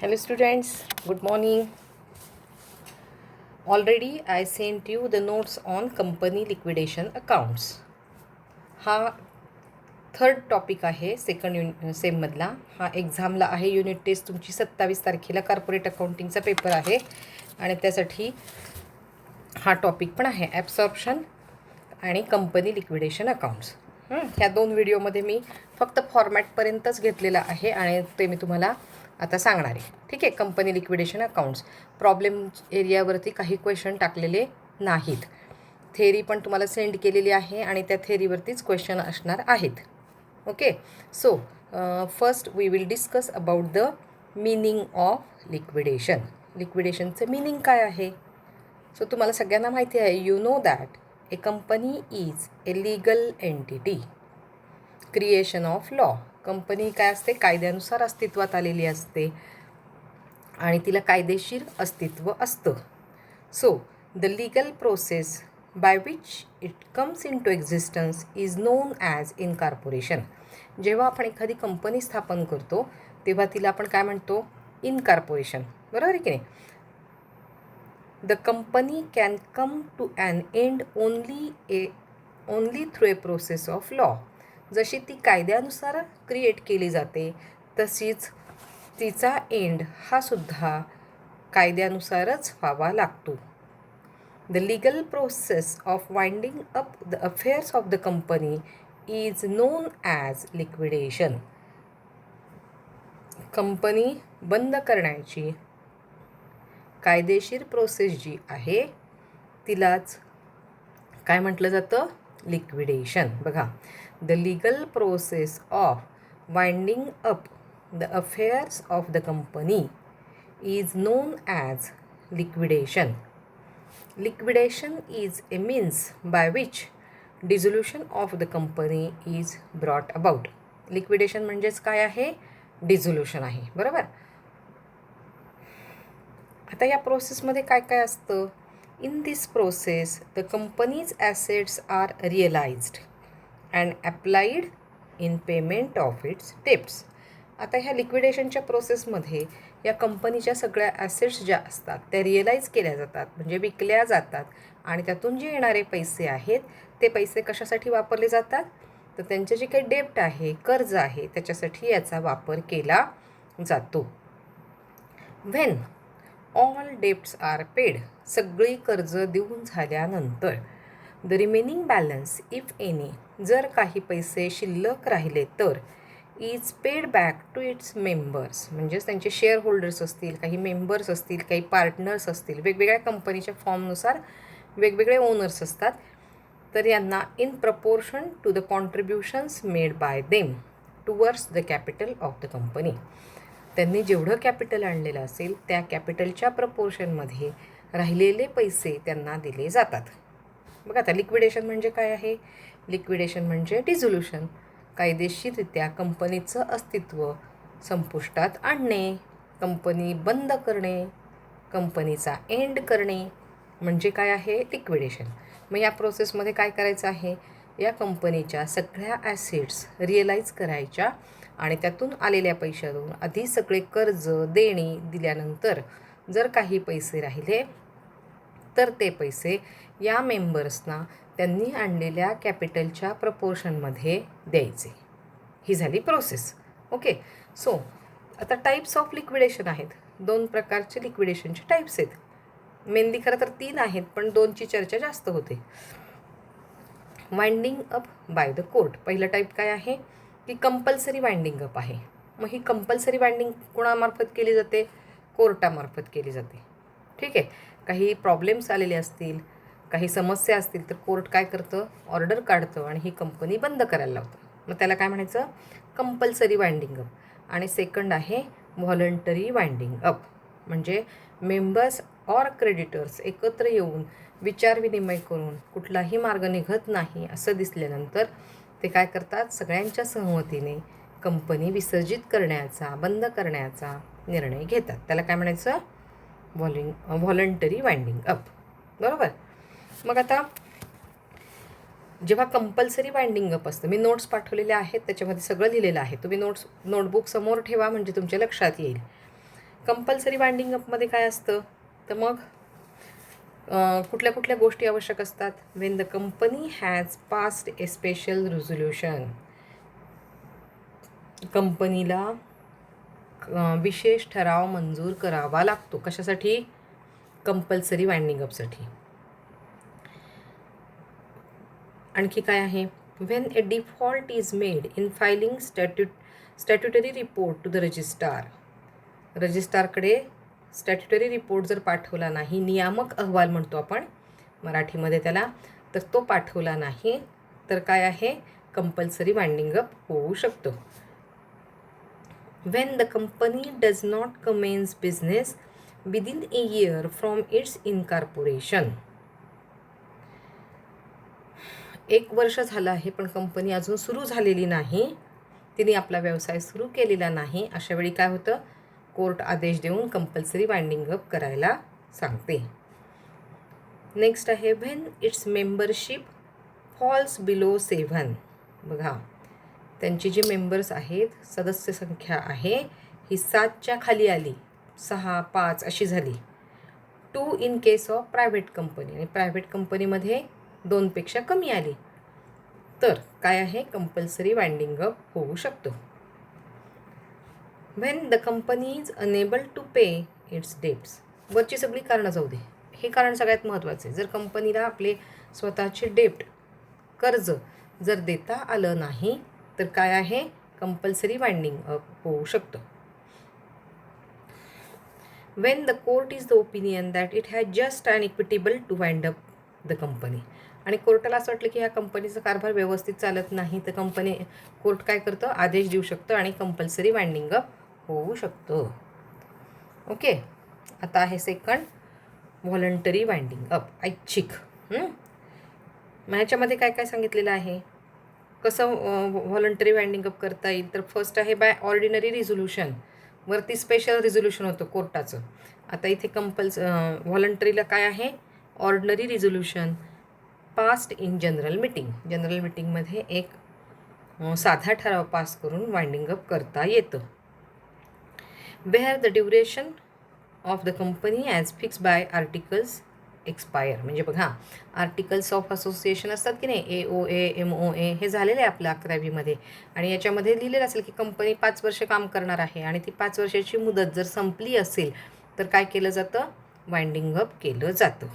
Hello students, good morning. Already I sent you the notes on company liquidation accounts. हा third topic आहे second सेममधला. हा एक्झामला आहे. Unit taste तुमची 27 तारखेला corporate अकाउंटिंगचा paper आहे आणि त्यासाठी हा टॉपिक पण आहे, ॲब्सॉर्प्शन आणि कंपनी लिक्विडेशन अकाउंट्स. ह्या दोन व्हिडिओमध्ये मी फक्त फॉर्मॅटपर्यंतच घेतलेला आहे आणि ते मी तुम्हाला आता सांगणार आहे. ठीक आहे. कंपनी लिक्विडेशन अकाउंट्स प्रॉब्लेम एरियावरती काही क्वेश्चन टाकलेले नाहीत. थेरी पण तुम्हाला सेंड केलेली आहे आणि त्या थेरीवरतीच क्वेश्चन असणार आहेत. Okay. So first we will discuss about the meaning of liquidation. लिक्विडेशनचं मीनिंग काय आहे? सो तुम्हाला सगळ्यांना माहिती आहे, you know that a company is a legal entity. Creation of law. Company काय असते? कायद्यानुसार अस्तित्वात आलेली असते आणि तिला कायदेशीर अस्तित्व असतं. So the legal process by which it comes into existence is known as incorporation. जेव्हा आपण एखादी कंपनी स्थापन करतो तेव्हा तिला आपण काय म्हणतो? इनकॉर्पोरेशन. बरोबर आहे की नाही? The company can come to an end only through a process of law. जशी ती कायद्यानुसार क्रिएट केली जाते तशीच तिचा एंड हा सुद्धा कायद्यानुसारच व्हावा लागतो. The legal process of winding up the affairs of the company is known as liquidation. Company बंद करण्याची कायदेशीर प्रोसेस जी आहे तिलाच काय म्हटलं जातं? लिक्विडेशन. बघा, the legal process of winding up the affairs of the company is known as liquidation. Liquidation is a means by which dissolution of the company is brought about. Liquidation म्हणजेच काय आहे? Dissolution आहे. बरोबर. आता या प्रोसेसमध्ये काय काय असतं? In this process the company's assets are realised and applied in payment of its debts. आता ह्या लिक्विडेशनच्या प्रोसेसमध्ये या कंपनीच्या सगळ्या ॲसेट्स ज्या असतात त्या रिअलाइज केल्या जातात, म्हणजे विकल्या जातात आणि त्यातून जे येणारे पैसे आहेत ते पैसे कशासाठी वापरले जातात? तर त्यांचे जे काही डेब्ट आहे, कर्ज आहे, त्याच्यासाठी याचा वापर केला जातो. When all debts are paid. सगळी कर्ज देऊन झाल्यानंतर the remaining balance if any, जर काही पैसे शिल्लक राहिले तर is paid back to its members. म्हणजेच त्यांचे शेअर होल्डर्स असतील, काही मेंबर्स असतील, काही पार्टनर्स असतील, वेगवेगळ्या कंपनीच्या फॉर्मनुसार वेगवेगळे ओनर्स असतात, तर यांना in proportion to the contributions made by them towards the capital of the company. त्यांनी जेवढं कॅपिटल आणलेलं असेल त्या कॅपिटलच्या प्रपोर्शनमध्ये राहिलेले पैसे त्यांना दिले जातात. बघा, आता लिक्विडेशन म्हणजे काय आहे? लिक्विडेशन म्हणजे डिझोल्युशन. कायदेशीररित्या कंपनीचं अस्तित्व संपुष्टात आणणे, कंपनी बंद करणे, कंपनीचा एंड करणे म्हणजे काय आहे? लिक्विडेशन. मग या प्रोसेसमध्ये काय करायचं आहे? या कंपनीच्या सगळ्या ॲसेट्स रिअलाइज करायच्या आणि त्यातून आलेल्या पैशातून आधी सगळे कर्ज देणी दिल्यानंतर जर काही पैसे राहिले तर ते पैसे या मेंबर्सना त्यांनी आणलेल्या कॅपिटलच्या प्रपोर्शनमध्ये द्यायचे. ही झाली प्रोसेस. ओके. सो आता टाईप्स ऑफ लिक्विडेशन आहेत. दोन प्रकारचे लिक्विडेशनचे टाईप्स आहेत. मेनली खरं तर 3 आहेत, पण 2ची चर्चा जास्त होते. Winding up by the court. पहिलं टाईप काय आहे? की कंपल्सरी वाइंडिंग अप आहे. मग ही कंपल्सरी वाइंडिंग कोणामार्फत केली जाते? कोर्टामार्फत केली जाते. ठीक आहे. काही प्रॉब्लेम्स आलेले असतील, काही समस्या असतील तर कोर्ट काय करतं? ऑर्डर काढतं आणि ही कंपनी बंद करायला लावतं. मग त्याला काय म्हणायचं? Compulsory winding up. आणि सेकंड आहे व्हॉलंटरी वाइंडिंग अप. म्हणजे मेंबर्स ऑर क्रेडिटर्स एकत्र येऊन विचारविनिमय करून कुठलाही मार्ग निघत नाही असं दिसल्यानंतर ते काय करतात? सगळ्यांच्या सहमतीने कंपनी विसर्जित करण्याचा, बंद करण्याचा निर्णय घेतात. त्याला काय म्हणायचं? Voluntary winding up. बरोबर. मग आता जेव्हा कंपल्सरी वाइंडिंग अप असतं, मी नोट्स पाठवलेल्या आहेत, त्याच्यामध्ये सगळं लिहिलेलं आहे. तुम्ही नोटबुक समोर ठेवा म्हणजे तुमच्या लक्षात येईल. कंपल्सरी वाइंडिंग अपमध्ये काय असतं, तर मग कुठल्या कुठल्या गोष्टी आवश्यक असतात. When the company has passed a special resolution, कंपनीला विशेष ठराव मंजूर करावा लागतो. कशासाठी? कंपल्सरी वाइंडिंग अपसाठी. आणखी काय आहे? When a default is made in filing statutory report to the registrar, रजिस्ट्रारकडे स्टॅट्युटरी रिपोर्ट जर पाठवला नाही, नियामक अहवाल म्हणतो आपण मराठीमध्ये त्याला, तर तो पाठवला नाही तर काय आहे? कंपल्सरी वाइंडिंग अप होऊ शकतो. When the company does not commence business within a year from its incorporation, 1 वर्ष झालं आहे पण कंपनी अजून सुरू झालेली नाही, तिने आपला व्यवसाय सुरू केलेला नाही, अशा वेळी काय होतं? कोर्ट आदेश देऊन कंपल्सरी वाइंडिंग अप करायला सांगते. नेक्स्ट आहे when it's membership falls below 7. बघा, त्यांची जी मेंबर्स आहेत, सदस्य संख्या आहे ही 7च्या खाली आली, 6, 5 अशी झाली. 2 in case of private company, आणि प्रायव्हेट कंपनीमध्ये 2पेक्षा कमी आली, तर काय आहे? कंपल्सरी वाइंडिंग अप होऊ शकतो. When the company is unable to pay its debts, वरची सगळी कारणं जाऊ दे, हे कारण सगळ्यात महत्त्वाचे. जर कंपनीला आपले स्वतःचे डेप्ट, कर्ज जर देता आलं नाही तर काय आहे? कंपल्सरी वाइंडिंग अप होऊ शकतं. When the court is the opinion that it has just and equitable to wind up the company, आणि कोर्टाला असं वाटलं की ह्या कंपनीचा कारभार व्यवस्थित चालत नाही, तर कोर्ट काय करतं? आदेश देऊ शकतं आणि कंपल्सरी वाइंडिंग अप होऊ शकतं. ओके, आता आहे सेकंड, व्हॉलंटरी वाइंडिंग अप, ऐच्छिक. मग ह्याच्यामध्ये काय काय सांगितलेलं आहे? कसं व्हॉलंटरी वाइंडिंग अप करता येईल? तर फर्स्ट आहे बाय ऑर्डिनरी रिझोल्युशन, वरती स्पेशल रिझोल्युशन होतं कोर्टाचं. आता इथे व्हॉलंटरीला काय आहे? Ordinary resolution passed in general meeting, general मीटिंगमध्ये एक साधा ठराव पास करून वाइंडिंग अप करता येतं. Where the duration of the company as fixed by articles expire, म्हणजे बघा, आर्टिकल्स ऑफ असोसिएशन असतात की नाही, AOA MOA, हे झालेलं आहे आपल्या 11वीमध्ये, आणि याच्यामध्ये लिहिलेलं असेल की कंपनी 5 वर्ष काम करणार आहे आणि ती 5 वर्षाची मुदत जर संपली असेल तर काय केलं जातं? वाइंडिंग अप केलं जातं.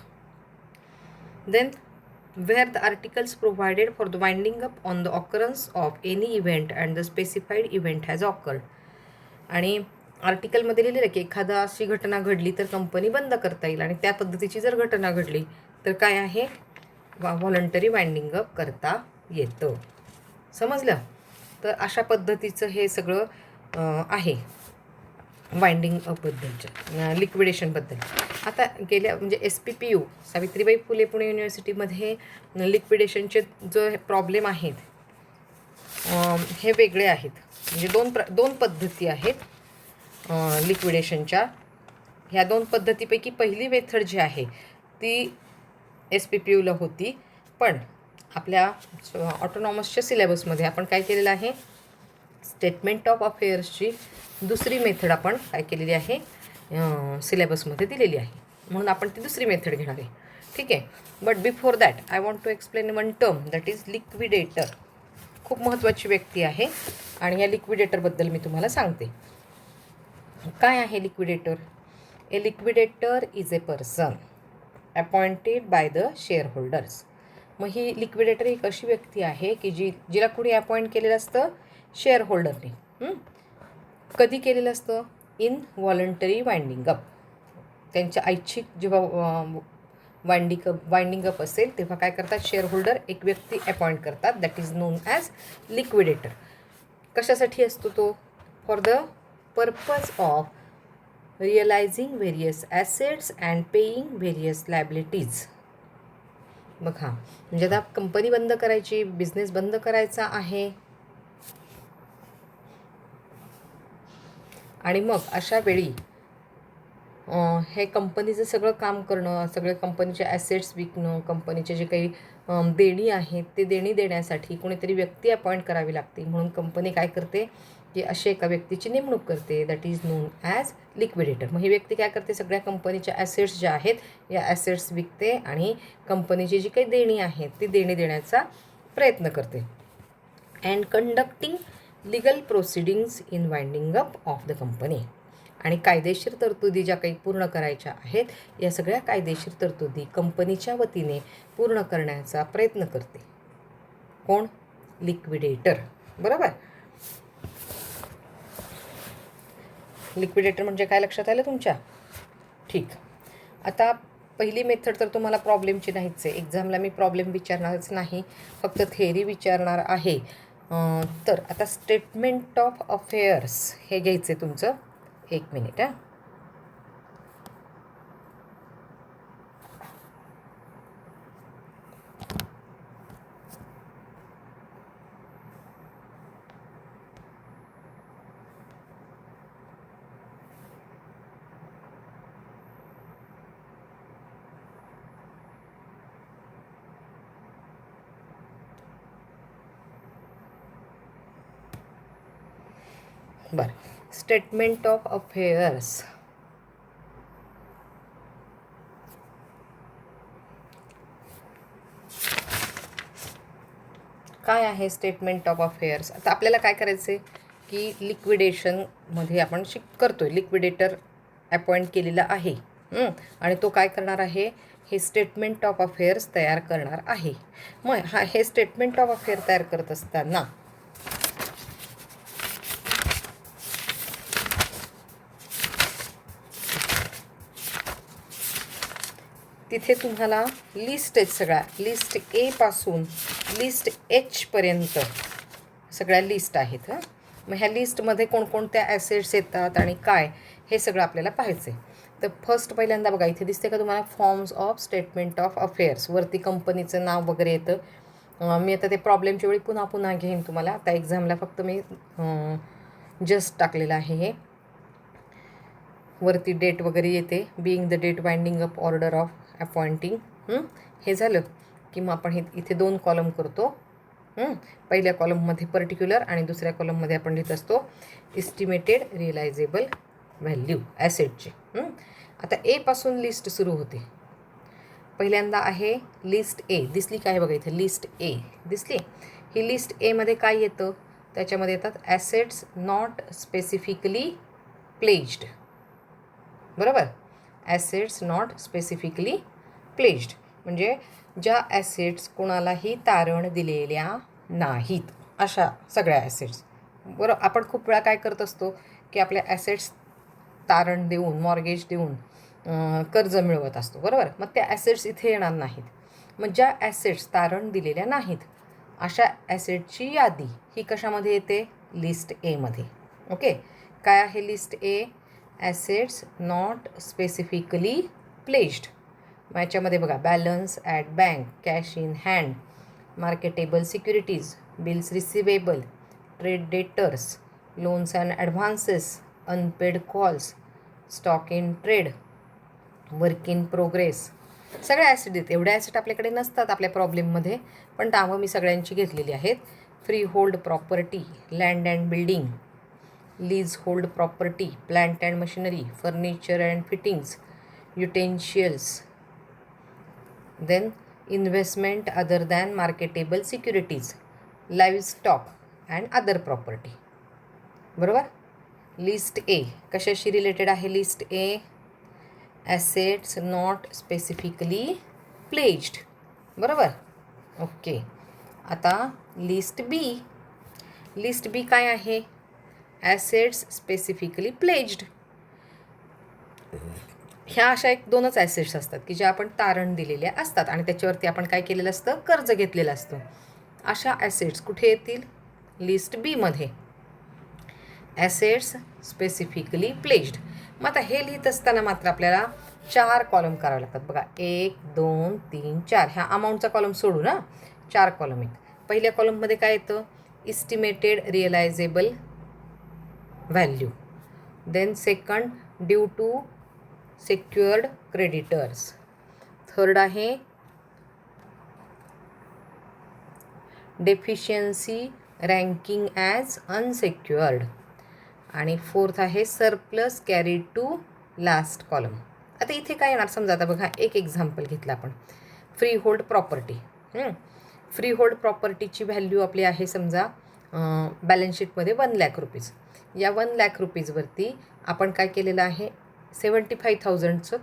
Then where the articles provided for the winding up on the occurrence of any event and the specified event has occurred, आणि आर्टिकलमध्ये लिहिलेलं आहे की एखादा अशी घटना घडली तर कंपनी बंद करता येईल, आणि त्या पद्धतीची जर घटना घडली तर काय आहे? व्हॉलंटरी वाइंडिंग अप करता येतं. समजलं? तर अशा पद्धतीचं हे सगळं आहे वाइंडिंग अपबद्दलच्या, लिक्विडेशनबद्दल. आता म्हणजे SPPU, सावित्रीबाई फुले पुणे युनिव्हर्सिटीमध्ये लिक्विडेशनचे जो प्रॉब्लेम आहेत हे वेगळे आहेत. म्हणजे दोन पद्धती आहेत लिक्विडेशनच्या. ह्या 2 पद्धतीपैकी पहिली मेथड जी आहे ती SPPUला होती, पण आपल्या ऑटोनॉमसच्या सिलेबसमध्ये आपण काय केलेलं आहे? स्टेटमेंट ऑफ अफेअर्सची दुसरी मेथड आपण काय केलेली आहे? सिलेबसमध्ये दिलेली आहे, म्हणून आपण ती दुसरी मेथड घेणार आहे. ठीक आहे. But before that I want to explain one term, that is liquidator. खूप महत्त्वाची व्यक्ती आहे आणि या लिक्विडेटरबद्दल मी तुम्हाला सांगते. काय आहे liquidator? A liquidator is a person appointed by the share holders. मग ही लिक्विडेटर एक अशी व्यक्ती आहे की जिला कोणी अपॉइंट केलेलं असतं? शेअर होल्डरने. कधी केलेलं असतं? In voluntary winding up. त्यांच्या ऐच्छिक जेव्हा वाइंडिंग अप असेल तेव्हा काय करतात? शेअर होल्डर एक व्यक्ती अपॉइंट करतात, that is known as liquidator. कशासाठी असतो तो? For the purpose of realising various assets and paying various liabilities. बघा, म्हणजे आता कंपनी बंद करायची, बिझनेस बंद करायचा आहे, आणि मग अशा वेळी हे कंपनीचं सगळं काम करणं, सगळे कंपनीचे ॲसेट्स विकणं, कंपनीचे जे काही देणी आहेत ते देणी देण्यासाठी कोणीतरी व्यक्ती अपॉइंट करावी लागते. म्हणून कंपनी काय करते की अशा एका व्यक्तीची नेमणूक करते, that is known as liquidator. मग ही व्यक्ती काय करते, सगळ्या कंपनीच्या ॲसेट्स ज्या आहेत या ॲसेट्स विकते आणि कंपनीची जी काही देणी आहेत ती देणी देण्याचा प्रयत्न करते. And conducting legal proceedings in winding up of the company. आणि कायदेशीर तरतुदी ज्या काही पूर्ण करायच्या आहेत या सगळ्या कायदेशीर तरतुदी कंपनीच्या वतीने पूर्ण करण्याचा प्रयत्न करते. कोण? लिक्विडेटर. बरोबर. लिक्विडेटर म्हणजे काय लक्षात आलं तुमच्या? ठीक. आता पहिली मेथड तर तुम्हाला प्रॉब्लेमची नाहीच आहे. एक्झामला मी प्रॉब्लेम विचारणारच नाही, फक्त थेअरी विचारणार आहे. तर आता स्टेटमेंट ऑफ अफेअर्स हे घ्यायचं आहे तुमचं. 1 मिनिट हां. बरं, स्टेटमेंट ऑफ अफेअर्स काय आहे? Statement of affairs. आता आपल्याला काय करायचं आहे की लिक्विडेशनमध्ये आपण करतो आहे, लिक्विडेटर अपॉइंट केलेला आहे आणि तो काय करणार आहे, हे स्टेटमेंट ऑफ अफेअर्स तयार करणार आहे. मग हे स्टेटमेंट ऑफ अफेअर तयार करत असताना तिथे तुम्हाला लिस्ट आहेत सगळ्या, लिस्ट ए पासून लिस्ट एचपर्यंत सगळ्या लिस्ट आहेत. मग ह्या लिस्टमध्ये कोणकोणत्या ॲसेट्स येतात आणि काय हे सगळं आपल्याला पाहायचं आहे. तर फर्स्ट पहिल्यांदा बघा, इथे दिसते का तुम्हाला forms of statement of affairs. वरती कंपनीचं नाव वगैरे येतं. मी आता ते प्रॉब्लेमच्या वेळी पुन्हा पुन्हा घेईन तुम्हाला. आता एक्झामला फक्त मी जस्ट टाकलेलं आहे हे. वरती डेट वगैरे येते, being the date winding up order of appointing. हे झालं की मग आपण हे इथे 2 कॉलम करतो. पहिल्या कॉलममध्ये पर्टिक्युलर आणि दुसऱ्या कॉलममध्ये आपण लिहित असतो इस्टिमेटेड रिअलायझेबल व्हॅल्यू ॲसेटची. आता ए पासून लिस्ट सुरू होते. पहिल्यांदा आहे लिस्ट ए. दिसली काय बघा इथे, लिस्ट ए दिसली. ही लिस्ट एमध्ये काय येतं, त्याच्यामध्ये येतात ॲसेट्स नॉट स्पेसिफिकली प्लेज्ड. बरोबर. ॲसेट्स नॉट स्पेसिफिकली प्लेज्ड म्हणजे ज्या ॲसेट्स कोणालाही तारण दिलेल्या नाहीत, अशा सगळ्या ॲसेट्स. बरोबर. आपण खूप वेळा काय करत असतो की आपल्या ॲसेट्स तारण देऊन, मॉर्गेज देऊन कर्ज मिळवत असतो. बरोबर. मग त्या ॲसेट्स इथे येणार नाहीत. मग ज्या ॲसेट्स तारण दिलेल्या नाहीत अशा ॲसेटची यादी ही कशामध्ये येते? लिस्ट एमध्ये. ओके. काय आहे list A? Assets not specifically pledged. मग याच्यामध्ये बघा, balance at bank, cash in hand, marketable securities, bills receivable, trade debtors, loans and advances, unpaid calls, stock in trade, work in progress. सगळ्या asset आहेत. एवढ्या asset आपल्याकडे नसतात आपल्या प्रॉब्लेममध्ये, पण नावं मी सगळ्यांची घेतलेली आहेत. Free hold property, land and building, lease hold property, plant and machinery, furniture and fittings, utensils, then investment other than marketable securities, livestock and other property. बरोबर. लिस्ट ए कशाशी रिलेटेड आहे? List A assets not specifically pledged. बरोबर. Okay. आता list B. List B काय आहे? Assets specifically pledged. ह्या अशा 2च assets असतात की ज्या आपण तारण दिलेल्या असतात आणि त्याच्यावरती आपण काय केलेलं असतं? कर्ज घेतलेलं असतं. अशा ॲसेट्स कुठे येतील? लिस्ट बीमध्ये. Assets specifically pledged. मग आता हे लिहित असताना मात्र आपल्याला 4 कॉलम करावे लागतात. बघा, 1 2 3 4. ह्या अमाऊंटचा कॉलम सोडू ना, 4 कॉलम आहेत. पहिल्या कॉलममध्ये काय येतं? Estimated realisable value. Then second, due to secured creditors. Third आहे डेफिशियन्सी रँकिंग ॲज अनसेक्युअर्ड. आणि फोर्थ आहे surplus carried to last column. आता इथे काय येणार समजा, आता बघा एक एक्झाम्पल घेतलं आपण, free hold property. Free hold प्रॉपर्टीची व्हॅल्यू आपली आहे समजा बॅलन्स शीटमध्ये 1,00,000 रुपीज. या 1,00,000 रुपीजवरती आपण काय केलेलं आहे, 75,000चं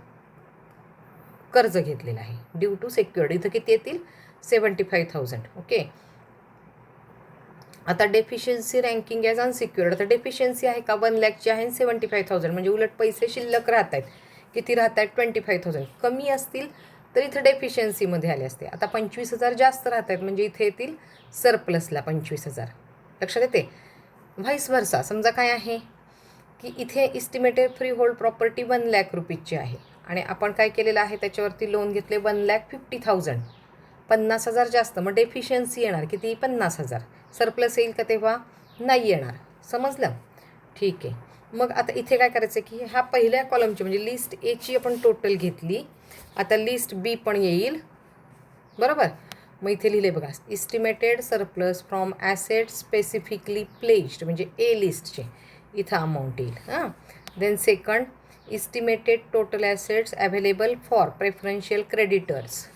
कर्ज घेतलेलं आहे ड्यू टू सेक्युअर्ड. इथं किती येतील, 75,000. ओके. आता डेफिशियन्सी रँकिंग ॲज अनसिक्युअर्ड. आता डेफिशियन्सी आहे का 1,00,000ची आहे, 75,000 म्हणजे उलट पैसे शिल्लक राहत आहेत. किती राहत आहेत, 25,000. कमी असतील तर इथं डेफिशियन्सीमध्ये आले असते. आता 25,000 जास्त राहत आहेत म्हणजे इथे येतील सरप्लसला 25,000. लक्षात येते. Vice versa. समजा काय आहे की इथे इस्टिमेटेड फ्री होल्ड प्रॉपर्टी 1,00,000 रुपीजची आहे आणि आपण काय केलेलं आहे, त्याच्यावरती लोन घेतले 1,50,000. 50,000 जास्त, मग डेफिशियन्सी येणार किती, 50,000. सरप्लस येईल का तेव्हा, नाही येणार. समजलं. ठीक आहे. मग आता इथे काय करायचं की ह्या पहिल्या कॉलमची म्हणजे लिस्ट एची आपण टोटल घेतली. आता लिस्ट बी पण येईल, बरोबर. मग इथे लिहिले बघा, estimated surplus from asset specifically pledged म्हणजे ए लिस्टचे इथं अमाऊंट येईल. Then second, estimated total assets available for preferential creditors,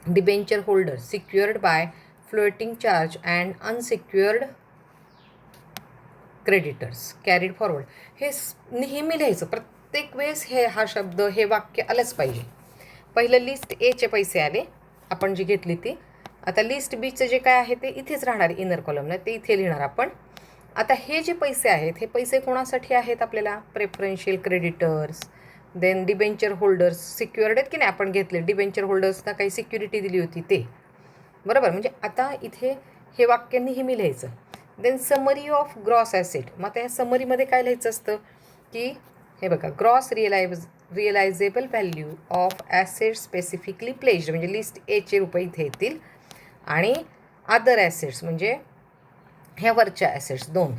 debenture holder, secured by floating charge and unsecured creditors carried forward. हे नेहमी लिहायचं प्रत्येक वेळेस. हा शब्द, हे वाक्य आलंच पाहिजे. पहिलं लिस्ट एचे पैसे आले आपण जी घेतली ती. आता लिस्ट बीचं जे काय आहे ते इथेच राहणार, इनर कॉलमला ते इथे लिहिणार आपण. आता हे जे पैसे आहेत हे पैसे कोणासाठी आहेत आपल्याला, preferential creditors, then debenture holders, secured आहेत की नाही आपण घेतले. डिबेंचर होल्डर्सना काही सिक्युरिटी दिली होती ते, बरोबर. म्हणजे आता इथे हे वाक्य नेहमी लिहायचं. Then summary of gross asset. मग आता ह्या समरीमध्ये काय लिहायचं असतं की हे बघा, gross realisable value of asset specifically pledged म्हणजे लिस्ट एचे रुपये इथे येतील. आणि अदर ॲसेट्स म्हणजे ह्या वरच्या ॲसेट्स 2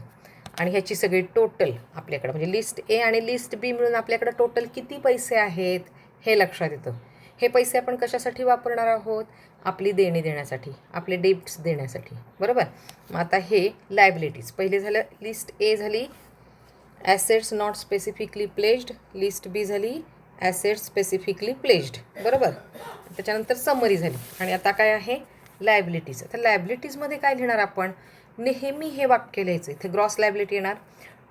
आणि ह्याची सगळी टोटल आपल्याकडं म्हणजे लिस्ट ए आणि लिस्ट बी मिळून आपल्याकडं टोटल किती पैसे आहेत हे लक्षात येतं. हे पैसे आपण कशासाठी वापरणार आहोत, आपली देणी देण्यासाठी, आपले डेब्ट्स देण्यासाठी, बरोबर. मग आता हे लायबिलिटीज. पहिले झालं लिस्ट ए झाली assets not specifically pledged, list B झाली ॲसेट्स स्पेसिफिकली प्लेज्ड, बरोबर. त्याच्यानंतर समरी झाली आणि आता काय आहे, लायबिलिटीज. आता लायबिलिटीजमध्ये काय लिहिणार आपण, नेहमी हे वाक्य लिहायचं. इथे ग्रॉस लायबिलिटी येणार,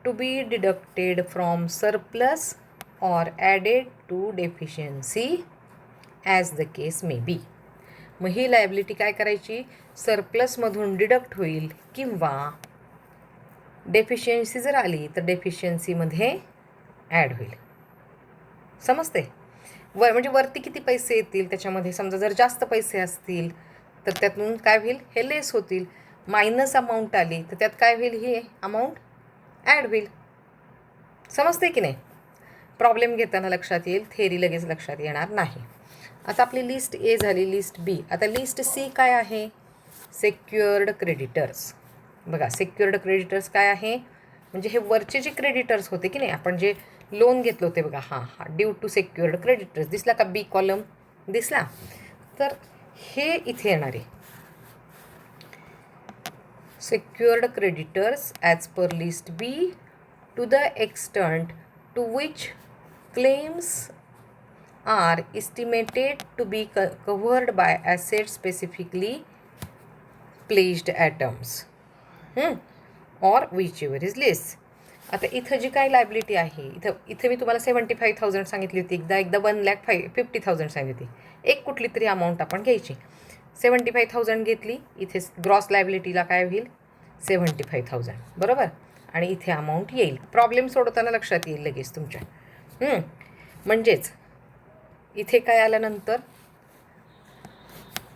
to be deducted from surplus or added to deficiency as the case may be. मग ही लायबिलिटी काय करायची, सरप्लसमधून डिडक्ट होईल किंवा डेफिशियन्सी जर आली तर डेफिशियन्सीमध्ये ॲड होईल. समजते. म्हणजे वरती किती पैसे येतील त्याच्यामध्ये, समजा जर जास्त पैसे असतील तर त्यातून काय होईल, हे लेस होतील. मायनस अमाऊंट आली तर त्यात काय होईल, ही अमाऊंट ॲड होईल. समजते की नाही. प्रॉब्लेम घेताना लक्षात येईल, थेरी लगेच लक्षात येणार नाही. आता आपली लिस्ट ए झाली, लिस्ट बी. आता लिस्ट सी काय आहे, सेक्युअर्ड क्रेडिटर्स. बघा सेक्युअर्ड क्रेडिटर्स काय आहे, म्हणजे हे वरचे जे क्रेडिटर्स होते की नाही आपण जे लोन घेतलं होते बघा, ड्यू टू सेक्युअर्ड क्रेडिटर्स. दिसला का, बी कॉलम दिसला. तर हे इथे येणार आहे secured creditors as per list B to the extent to which claims are estimated to be covered by assets specifically pledged items or whichever is less. आता इथं जी काय लायबिलिटी आहे, इथं मी तुम्हाला 75,000 सांगितली होती, एकदा 1,50,000 सांगितली. एक कुठली तरी अमाऊंट आपण घ्यायची. 75,000 घेतली, इथे ग्रॉस लायबिलिटीला काय होईल 75,000, बरोबर. आणि इथे अमाऊंट येईल. प्रॉब्लेम सोडवताना लक्षात येईल लगेच तुमच्या. म्हणजेच इथे काय आल्यानंतर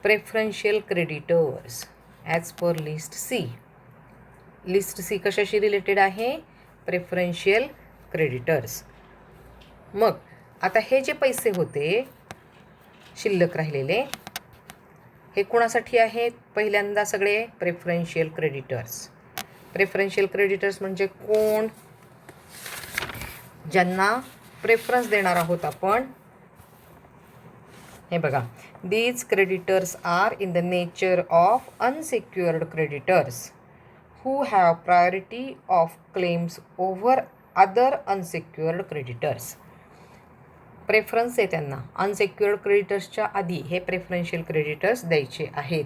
preferential creditors as per list C. List C कशाशी रिलेटेड आहे, प्रेफरन्शियल क्रेडिटर्स. मग आता हे जे पैसे होते शिल्लक राहिलेले हे कोणासाठी आहेत, पहिल्यांदा सगळे प्रेफरन्शियल क्रेडिटर्स. प्रेफरन्शियल क्रेडिटर्स म्हणजे कोण, ज्यांना प्रेफरन्स देणार आहोत आपण हे बघा, these creditors are in the nature of unsecured creditors who have priority of claims over other unsecured creditors. Preference आहे त्यांना, अनसिक्युअर्ड क्रेडिटर्सच्या आधी हे प्रेफरन्शियल क्रेडिटर्स द्यायचे आहेत.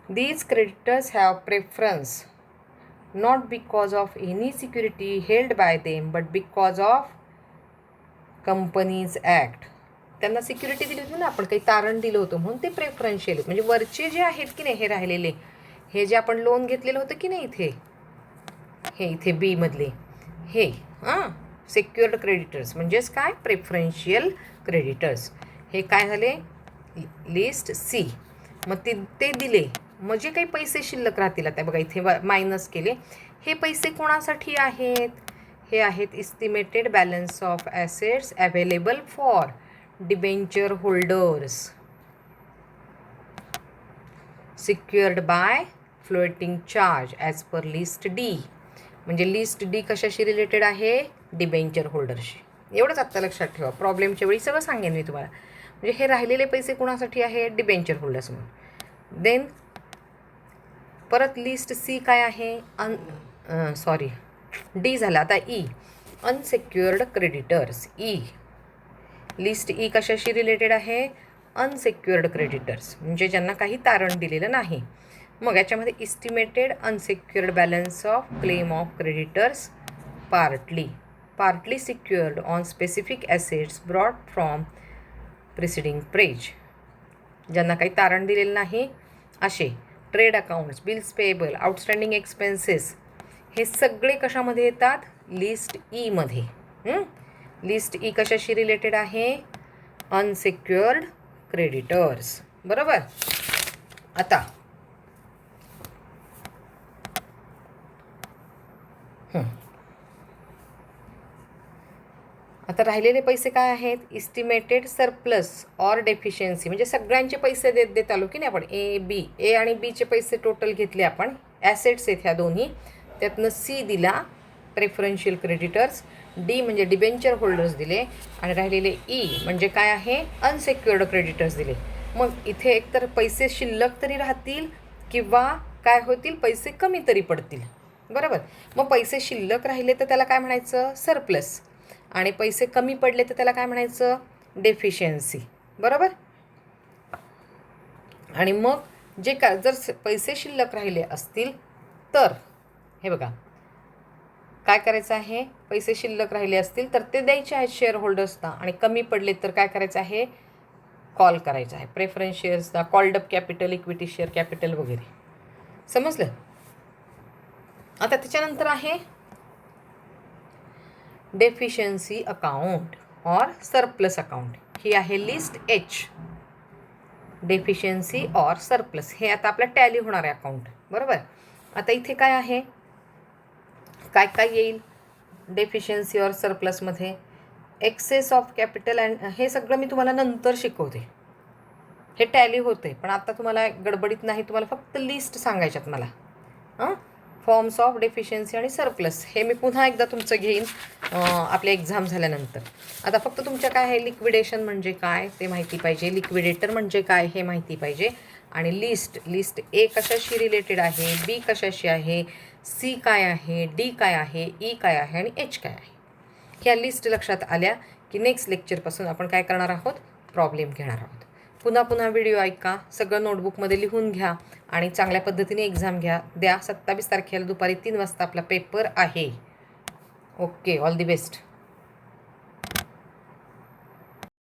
These creditors have preference not because of any security held by them but because of companies act. त्यांना security दिली होती ना, आपण काही तारण दिलं होतं म्हणून ते प्रेफरन्शियल. म्हणजे वरचे जे आहेत की नाही हे राहिलेले, हे जे आपण लोन घेतलेलं होतं की नाही इथे, हे इथे बी मधले हे सिक्युअर्ड क्रेडिटर्स म्हणजेच काय, प्रेफरन्शियल क्रेडिटर्स. हे काय झाले, लिस्ट सी. मग ते दिले, मग जे काही पैसे शिल्लक राहतील, आता बघा इथे मायनस केले. हे पैसे कोणासाठी आहेत, हे आहेत estimated balance of assets available for debenture holders secured by floating charge as per list D. म्हणजे लिस्ट डी कशाशी रिलेटेड आहे, डिबेंचर होल्डरशी. एवढंच आत्ता लक्षात ठेवा, प्रॉब्लेमच्या वेळी सगळं सांगेन मी तुम्हाला. म्हणजे हे राहिलेले पैसे कोणासाठी आहे, डिबेंचर होल्डर्स म्हणून. देन परत लिस्ट सी काय आहे, डी झाला. आता E, unsecured creditors. E list E कशाशी रिलेटेड आहे, अनसिक्युअर्ड क्रेडिटर्स म्हणजे ज्यांना काही तारण दिलेलं नाही. मग याच्यामध्ये estimated unsecured balance of claim of creditors partly secured on specific assets brought from preceding page. ज्यांना काही तारण दिलेलं नाही असे trade accounts, bills payable, outstanding expenses हे सगळे कशामध्ये येतात, लिस्ट ईमध्ये. लिस्ट ई कशाशी रिलेटेड आहे, अनसिक्युअर्ड क्रेडिटर्स. बरोबर. आता राहिलेले पैसे काय आहेत, इस्टिमेटेड सरप्लस ऑर डेफिशियन्सी. म्हणजे सगळ्यांचे पैसे देत आलो की नाही आपण, ए आणि बीचे पैसे टोटल घेतले आपण, ॲसेट्स आहेत ह्या दोन्ही, त्यातनं सी दिला प्रेफरन्शियल क्रेडिटर्स, डी म्हणजे डिबेंचर होल्डर्स दिले, आणि राहिलेले ई म्हणजे काय आहे, अनसिक्युअर्ड क्रेडिटर्स दिले. मग इथे एकतर पैसे शिल्लक तरी राहतील किंवा काय होतील, पैसे कमी तरी पडतील. बरोबर. मग पैसे शिल्लक राहिले तर त्याला काय म्हणायचं, सरप्लस, आणि पैसे कमी पडले तर त्याला काय म्हणायचं, डेफिशियन्सी. बरोबर. आणि मग जे का जर पैसे शिल्लक राहिले असतील तर हे बघा काय करायचं आहे, पैसे शिल्लक राहिले असतील तर ते द्यायचे आहेत शेअर होल्डर्सना, आणि कमी पडले तर काय करायचं आहे, कॉल करायचं आहे प्रेफरन्स शेअर्सना, called up capital, equity share capital वगैरे. समजलं. आता त्याच्यानंतर आहे डेफिशियन्सी अकाउंट और सरप्लस अकाउंट. ही आहे लिस्ट एच, डेफिशियन्सी और सरप्लस. हे आता आपलं टॅली होणार आहे अकाउंट. बरोबर. आता इथे काय आहे, काय काय येईल डेफिशियन्सी और सरप्लसमध्ये, एक्सेस ऑफ कॅपिटल अँड, हे सगळं मी तुम्हाला नंतर शिकवते, हे टॅली होते. पण आता तुम्हाला गडबडीत नाही, तुम्हाला फक्त लिस्ट सांगायच्यात मला. फॉर्म्स ऑफ डेफिशियन्सी आणि सरप्लस हे मी पुन्हा एकदा तुमचं घेईन आपल्या एक्झाम झाल्यानंतर. आता फक्त तुमच्या काय आहे, लिक्विडेशन म्हणजे काय ते माहिती पाहिजे, लिक्विडेटर म्हणजे काय हे माहिती पाहिजे, आणि लिस्ट ए कशाशी रिलेटेड आहे, बी कशाशी आहे, सी काय आहे, डी काय आहे, ई काय आहे आणि एच काय आहे. ह्या लिस्ट लक्षात आल्या की नेक्स्ट लेक्चरपासून आपण काय करणार आहोत, प्रॉब्लेम घेणार आहोत. पुन्हा व्हिडिओ ऐका, सगळं नोटबुकमध्ये लिहून घ्या आणि चांगल्या पद्धतीने एक्झाम द्या. 27 तारखेला दुपारी 3 वाजता आपला पेपर आहे. Okay, all the best.